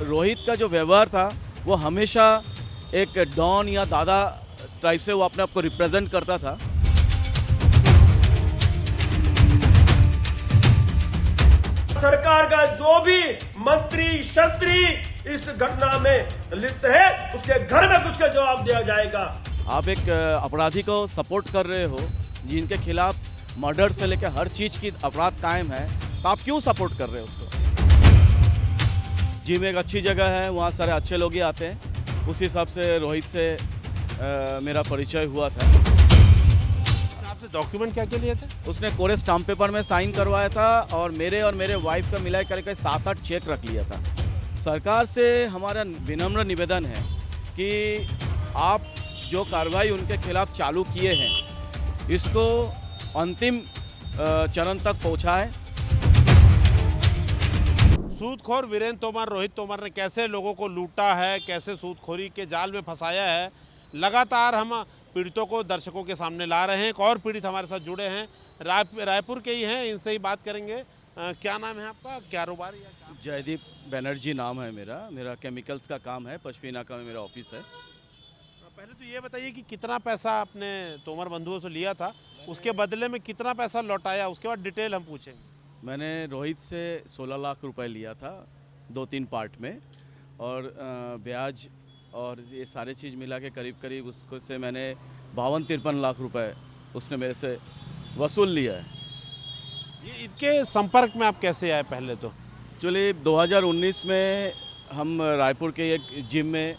रोहित का जो व्यवहार था वो हमेशा एक डॉन या दादा टाइप से वो अपने आप को रिप्रेजेंट करता था। सरकार का जो भी मंत्री शंत्री इस घटना में लिप्त है उसके घर में कुछ का जवाब दिया जाएगा। आप एक अपराधी को सपोर्ट कर रहे हो जिनके खिलाफ मर्डर से लेकर हर चीज़ की अपराध कायम है, तो आप क्यों सपोर्ट कर रहे हो उसको? जिम एक अच्छी जगह है, वहाँ सारे अच्छे लोग ही आते हैं। उस हिसाब से रोहित से मेरा परिचय हुआ था। आपसे डॉक्यूमेंट क्या क्या लिए थे? उसने कोरे स्टाम्प पेपर में साइन करवाया था और मेरे वाइफ का मिला करके 7-8 चेक रख लिया था। सरकार से हमारा विनम्र निवेदन है कि आप जो कार्रवाई उनके खिलाफ चालू किए हैं इसको अंतिम चरण तक पहुंचाएं। सूदखोर वीरेंद्र तोमर, रोहित तोमर ने कैसे लोगों को लूटा है, कैसे सूदखोरी के जाल में फंसाया है, लगातार हम पीड़ितों को दर्शकों के सामने ला रहे हैं। एक और पीड़ित हमारे साथ जुड़े हैं, रायपुर के ही हैं, इनसे ही बात करेंगे। क्या नाम है आपका, क्या कारोबार या क्या? जयदीप बनर्जी नाम है मेरा केमिकल्स का काम है, पश्मीना का मेरा ऑफिस है। पहले तो ये बताइए कि कितना पैसा आपने तोमर बंधुओं से लिया था, उसके बदले में कितना पैसा लौटाया, उसके बाद डिटेल हम पूछेंगे। मैंने रोहित से 16 लाख रुपए लिया था 2-3 पार्ट में, और ब्याज और ये सारे चीज़ मिला के करीब उसको से मैंने 52-53 लाख रुपए उसने मेरे से वसूल लिया है। ये इनके संपर्क में आप कैसे आए? पहले तो एक्चुअली 2019 में हम रायपुर के एक जिम में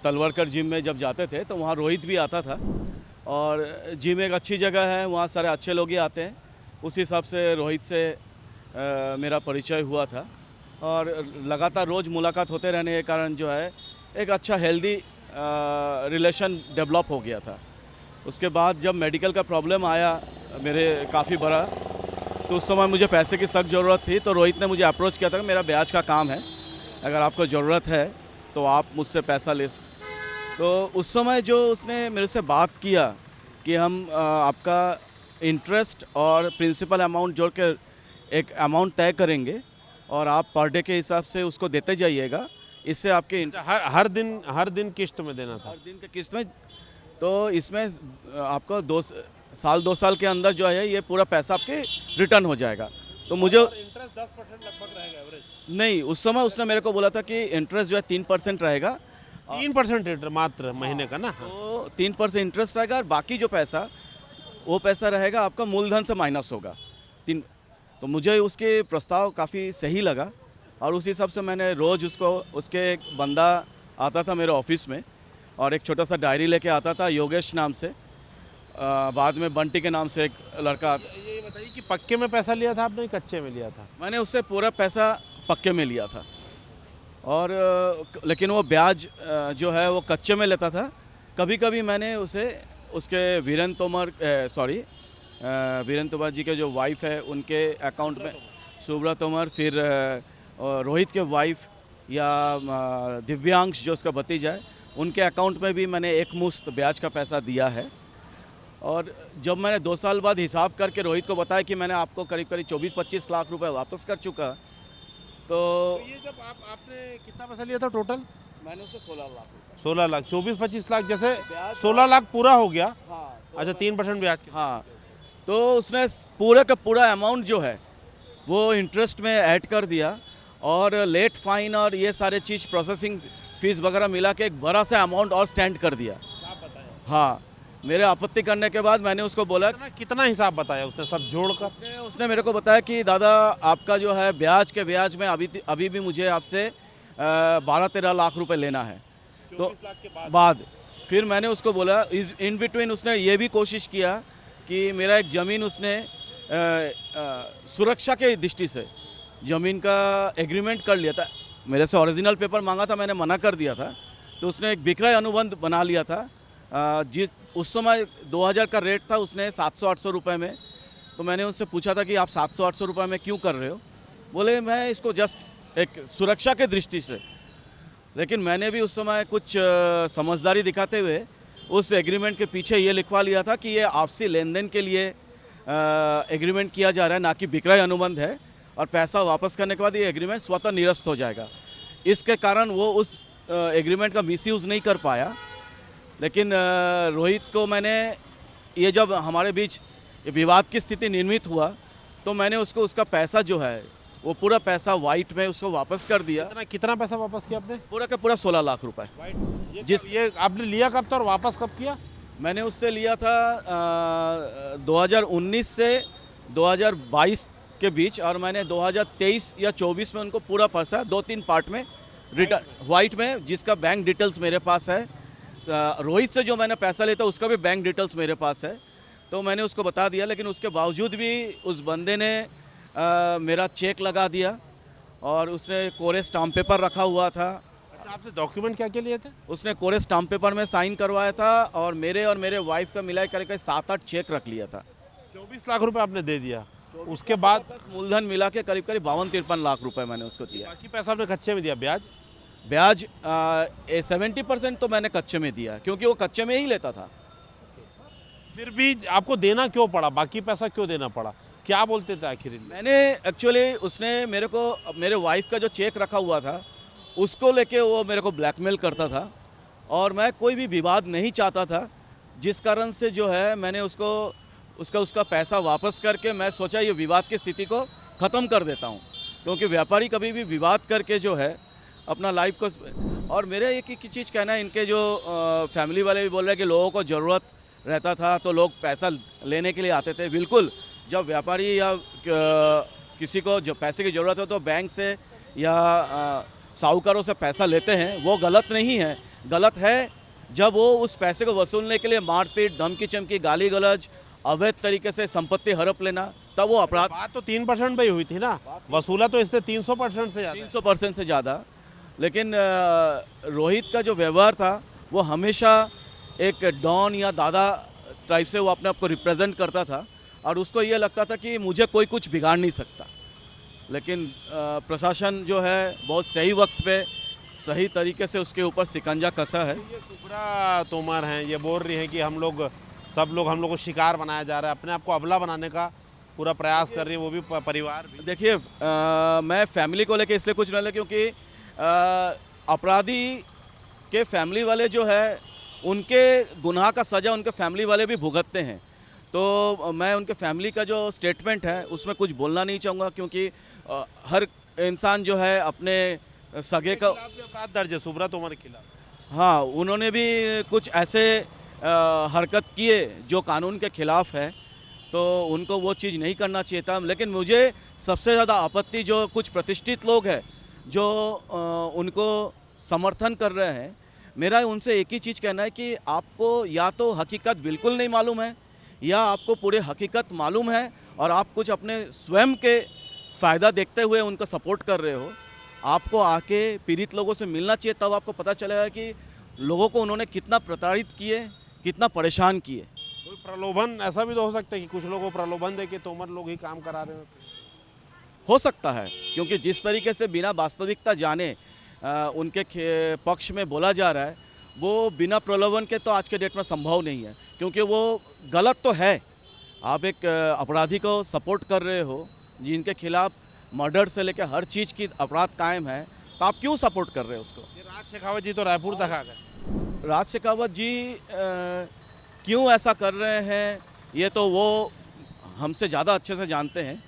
तलवरकर जिम में जब जाते थे तो वहाँ रोहित भी आता था, और जिम एक अच्छी जगह है, वहाँ सारे अच्छे लोग ही आते हैं। उस हिसाब से रोहित से मेरा परिचय हुआ था, और लगातार रोज़ मुलाकात होते रहने के कारण जो है एक अच्छा हेल्दी रिलेशन डेवलप हो गया था। उसके बाद जब मेडिकल का प्रॉब्लम आया मेरे काफ़ी बड़ा, तो उस समय मुझे पैसे की सख्त ज़रूरत थी, तो रोहित ने मुझे अप्रोच किया था कि मेरा ब्याज का काम है, अगर आपको ज़रूरत है तो आप मुझसे पैसा ले। तो उस समय जो उसने मेरे से बात किया कि हम आपका इंटरेस्ट और प्रिंसिपल अमाउंट जोड़ के एक अमाउंट तय करेंगे और आप पर डे के हिसाब से उसको देते जाइएगा, इससे आपके हर दिन किस्त में देना था? हर दिन के किस्त में। तो इसमें आपको 2 साल के अंदर जो है ये पूरा पैसा आपके रिटर्न हो जाएगा। तो मुझे इंटरेस्ट 10% लगभग रहेगा एवरेज? नहीं, उस समय उसने मेरे को बोला था कि इंटरेस्ट जो है 3% रहेगा। 3% मात्र महीने का ना? तो 3% इंटरेस्ट रहेगा, और बाकी जो पैसा वो पैसा रहेगा आपका मूलधन से माइनस होगा 3। तो मुझे उसके प्रस्ताव काफ़ी सही लगा, और उस हिसाब से मैंने रोज़ उसके एक बंदा आता था मेरे ऑफिस में, और एक छोटा सा डायरी लेके आता था योगेश नाम से, बाद में बंटी के नाम से एक लड़का। ये बताइए कि पक्के में पैसा लिया था आपने, कच्चे में लिया था? मैंने उससे पूरा पैसा पक्के में लिया था, और लेकिन वो ब्याज जो है वो कच्चे में लेता था। कभी कभी मैंने उसे उसके वीरेंद्र तोमर जी के जो वाइफ है उनके अकाउंट में, सुब्रा तोमर, फिर रोहित के वाइफ या दिव्यांश जो उसका भतीजा है, उनके अकाउंट में भी मैंने एक मुश्त ब्याज का पैसा दिया है। और जब मैंने 2 साल बाद हिसाब करके रोहित को बताया कि मैंने आपको करीब 24-25 लाख रुपए वापस कर चुका, तो ये जब आपने कितना पैसा लिया था टोटल? मैंने उसे 16 लाख रुपए। 16 लाख, 24-25 लाख, जैसे 16 लाख पूरा हो गया। हाँ, अच्छा, 3% ब्याज के? हाँ। तो उसने पूरे का पूरा अमाउंट जो है वो इंटरेस्ट में ऐड कर दिया, और लेट फाइन और ये सारे चीज़ प्रोसेसिंग फीस वगैरह मिला के एक बड़ा सा अमाउंट और स्टैंड कर दिया। हाँ, मेरे आपत्ति करने के बाद मैंने उसको बोला। कितना हिसाब बताया उसने सब जोड़कर? उसने मेरे को बताया कि दादा आपका जो है ब्याज में अभी भी मुझे आपसे 12-13 लाख रुपए लेना है। तो 24 लाख के बाद फिर मैंने उसको बोला, इन बिटवीन उसने ये भी कोशिश किया कि मेरा एक ज़मीन उसने सुरक्षा के दृष्टि से ज़मीन का एग्रीमेंट कर लिया था। मेरे से ओरिजिनल पेपर मांगा था, मैंने मना कर दिया था। तो उसने एक विक्रय अनुबंध बना लिया था, जिस उस समय 2000 का रेट था, उसने 700-800 रुपये में। तो मैंने उनसे पूछा था कि आप 700-800 रुपये में क्यों कर रहे हो? बोले मैं इसको जस्ट एक सुरक्षा के दृष्टि से। लेकिन मैंने भी उस समय कुछ समझदारी दिखाते हुए उस एग्रीमेंट के पीछे ये लिखवा लिया था कि ये आपसी लेन देन के लिए एग्रीमेंट किया जा रहा है, ना कि विक्रय अनुबंध है, और पैसा वापस करने के बाद ये एग्रीमेंट स्वतः निरस्त हो जाएगा। इसके कारण वो उस एग्रीमेंट का मिसयूज़ नहीं कर पाया। लेकिन रोहित को मैंने ये जब हमारे बीच ये विवाद की स्थिति निर्मित हुआ तो मैंने उसको उसका पैसा जो है वो पूरा पैसा वाइट में उसको वापस कर दिया। कितना पैसा वापस किया आपने? पूरा का पूरा 16 लाख रुपए। ये आपने लिया कब था और वापस कब किया? मैंने उससे लिया था 2019 से 2022 के बीच, और मैंने 2023 या 24 में उनको पूरा पैसा 2-3 पार्ट में रिटर्न वाइट में, जिसका बैंक डिटेल्स मेरे पास है। रोहित से जो मैंने पैसा लेता उसका भी बैंक डिटेल्स मेरे पास है, तो मैंने उसको बता दिया। लेकिन उसके बावजूद भी उस बंदे ने मेरा चेक लगा दिया और उसने कोरे स्टाम्प पेपर रखा हुआ था। अच्छा, आपसे डॉक्यूमेंट क्या क्या लिए थे? उसने कोरे स्टाम्प पेपर में साइन करवाया था और मेरे वाइफ का मिला करके 7-8 चेक रख लिया था। 24 लाख रुपए आपने दे दिया, उसके बाद मूलधन मिला के करीब 52-53 लाख रुपए मैंने उसको दिया। बाकी पैसा आपने कच्चे में दिया? ब्याज 70% तो मैंने कच्चे में दिया, क्योंकि वो कच्चे में ही लेता था। फिर भी आपको देना क्यों पड़ा? बाकी पैसा क्यों देना पड़ा? क्या बोलते थे आखिर? मैंने एक्चुअली उसने मेरे को मेरे वाइफ का जो चेक रखा हुआ था उसको लेके वो मेरे को ब्लैकमेल करता था और मैं कोई भी विवाद नहीं चाहता था, जिस कारण से जो है मैंने उसका पैसा वापस करके मैं सोचा ये विवाद की स्थिति को ख़त्म कर देता हूँ, क्योंकि व्यापारी कभी भी विवाद करके जो है अपना लाइफ को। और मेरे एक ही चीज़ कहना है, इनके जो फैमिली वाले भी बोल रहे हैं कि लोगों को ज़रूरत रहता था तो लोग पैसा लेने के लिए आते थे। बिल्कुल, जब व्यापारी या किसी को जो पैसे की ज़रूरत हो तो बैंक से या साहूकारों से पैसा लेते हैं, वो गलत नहीं है। गलत है जब वो उस पैसे को वसूलने के लिए मारपीट, धमकी चमकी, गाली गलौज, अवैध तरीके से संपत्ति हड़प लेना, तब वो अपराध। बात तो 3% पे ही हुई थी ना, वसूला तो इससे 300% से ज़्यादा। 300% से ज़्यादा। लेकिन रोहित का जो व्यवहार था वो हमेशा एक डॉन या दादा टाइप से वो अपने आप को रिप्रेजेंट करता था और उसको ये लगता था कि मुझे कोई कुछ बिगाड़ नहीं सकता। लेकिन प्रशासन जो है बहुत सही वक्त पे सही तरीके से उसके ऊपर शिकंजा कसा है। ये सुब्रा तोमर हैं, ये बोल रही हैं कि हम लोग को शिकार बनाया जा रहा है, अपने आप को अबला बनाने का पूरा प्रयास कर रही है, वो भी परिवार भी। देखिए, मैं फैमिली को लेके इसलिए कुछ नहीं ले, क्योंकि अपराधी के फैमिली वाले जो है उनके गुनाह का सज़ा उनके फैमिली वाले भी भुगतते हैं, तो मैं उनके फैमिली का जो स्टेटमेंट है उसमें कुछ बोलना नहीं चाहूँगा, क्योंकि हर इंसान जो है अपने सगे का अपराध दर्ज है सुब्रा तोमर के खिलाफ। हाँ, उन्होंने भी कुछ ऐसे हरकत किए जो कानून के खिलाफ है, तो उनको वो चीज़ नहीं करना चाहिए था। लेकिन मुझे सबसे ज़्यादा आपत्ति जो कुछ प्रतिष्ठित लोग हैं जो उनको समर्थन कर रहे हैं, मेरा उनसे एक ही चीज़ कहना है कि आपको या तो हकीकत बिल्कुल नहीं मालूम है या आपको पूरे हकीकत मालूम है और आप कुछ अपने स्वयं के फ़ायदा देखते हुए उनको सपोर्ट कर रहे हो। आपको आके पीड़ित लोगों से मिलना चाहिए, तब आपको पता चलेगा कि लोगों को उन्होंने कितना प्रताड़ित किए, कितना परेशान किए। कोई प्रलोभन ऐसा भी तो हो सकता है कि कुछ लोगों को प्रलोभन दे के तोमर लोग ही काम करा रहे हो सकता है, क्योंकि जिस तरीके से बिना वास्तविकता जाने उनके पक्ष में बोला जा रहा है, वो बिना प्रलोभन के तो आज के डेट में संभव नहीं है, क्योंकि वो गलत तो है। आप एक अपराधी को सपोर्ट कर रहे हो जिनके खिलाफ मर्डर से लेकर हर चीज़ की अपराध कायम है, तो आप क्यों सपोर्ट कर रहे हो उसको? राज शेखावत जी तो रायपुर तक आ गए। राज शेखावत जी क्यों ऐसा कर रहे हैं ये तो वो हमसे ज़्यादा अच्छे से जानते हैं।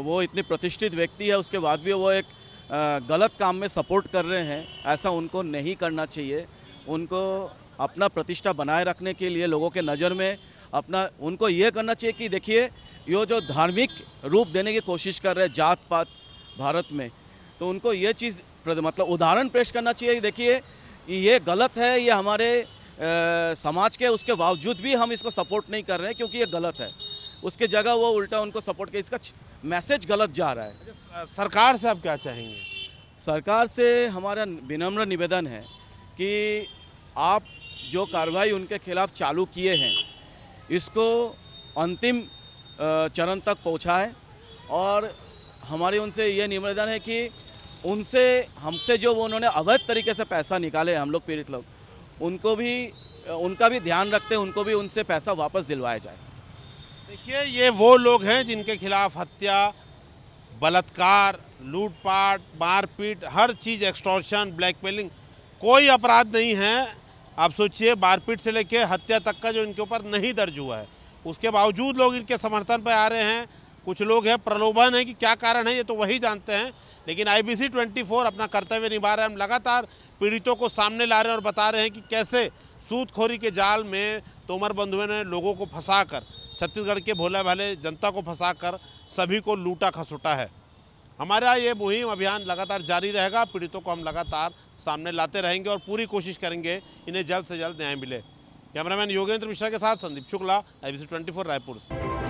वो इतनी प्रतिष्ठित व्यक्ति है, उसके बाद भी वो एक गलत काम में सपोर्ट कर रहे हैं। ऐसा उनको नहीं करना चाहिए। उनको अपना प्रतिष्ठा बनाए रखने के लिए लोगों के नज़र में अपना उनको ये करना चाहिए कि देखिए, ये जो धार्मिक रूप देने की कोशिश कर रहे हैं जात पात भारत में, तो उनको ये चीज़ मतलब उदाहरण पेश करना चाहिए। देखिए, ये गलत है, ये हमारे समाज के, उसके बावजूद भी हम इसको सपोर्ट नहीं कर रहे हैं क्योंकि ये गलत है। उसके जगह वो उल्टा उनको सपोर्ट कर, इसका मैसेज गलत जा रहा है। सरकार से आप क्या चाहेंगे? सरकार से हमारा विनम्र निवेदन है कि आप जो कार्रवाई उनके खिलाफ चालू किए हैं इसको अंतिम चरण तक पहुंचाएं, और हमारी उनसे ये निवेदन है कि हमसे जो वो उन्होंने अवैध तरीके से पैसा निकाले, हम लोग पीड़ित लोग, उनका भी ध्यान रखते हैं, उनको भी उनसे पैसा वापस दिलवाया जाए। देखिए, ये वो लोग हैं जिनके खिलाफ हत्या, बलात्कार, लूटपाट, मारपीट, हर चीज़, एक्सटॉर्शन, ब्लैकमेलिंग, कोई अपराध नहीं है। आप सोचिए, मारपीट से लेके हत्या तक का जो इनके ऊपर नहीं दर्ज हुआ है, उसके बावजूद लोग इनके समर्थन पर आ रहे हैं। कुछ लोग हैं, प्रलोभन है कि क्या कारण है ये तो वही जानते हैं, लेकिन IBC 24 अपना कर्तव्य निभा रहे हैं। हम लगातार पीड़ितों को सामने ला रहे हैं और बता रहे हैं कि कैसे सूदखोरी के जाल में तोमर बंधुओं ने लोगों को फंसाकर, छत्तीसगढ़ के भोले भाले जनता को फंसाकर सभी को लूटा खसुटा है। हमारा ये मुहिम अभियान लगातार जारी रहेगा। पीड़ितों को हम लगातार सामने लाते रहेंगे और पूरी कोशिश करेंगे इन्हें जल्द से जल्द न्याय मिले। कैमरामैन योगेंद्र मिश्रा के साथ संदीप शुक्ला, IBC 24 रायपुर से।